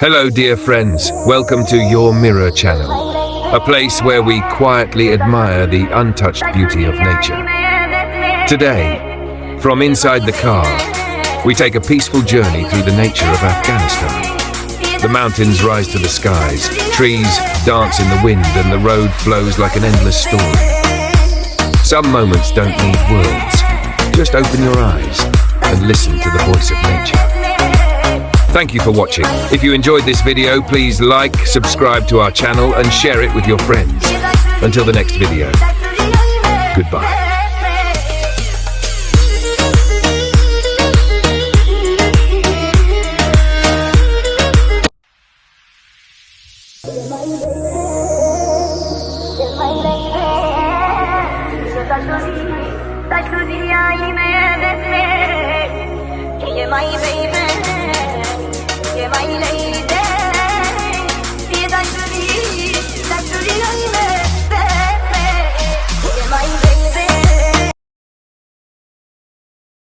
Hello dear friends, welcome to your Mirror channel, a place where we quietly admire the untouched beauty of nature. Today, from inside the car, we take a peaceful journey through the nature of Afghanistan. The mountains rise to the skies, trees dance in the wind, and the road flows like an endless story. Some moments don't need words, just open your eyes and listen to the voice of nature. Thank you for watching. If you enjoyed this video, please like, subscribe to our channel and share it with your friends. Until the next video, goodbye.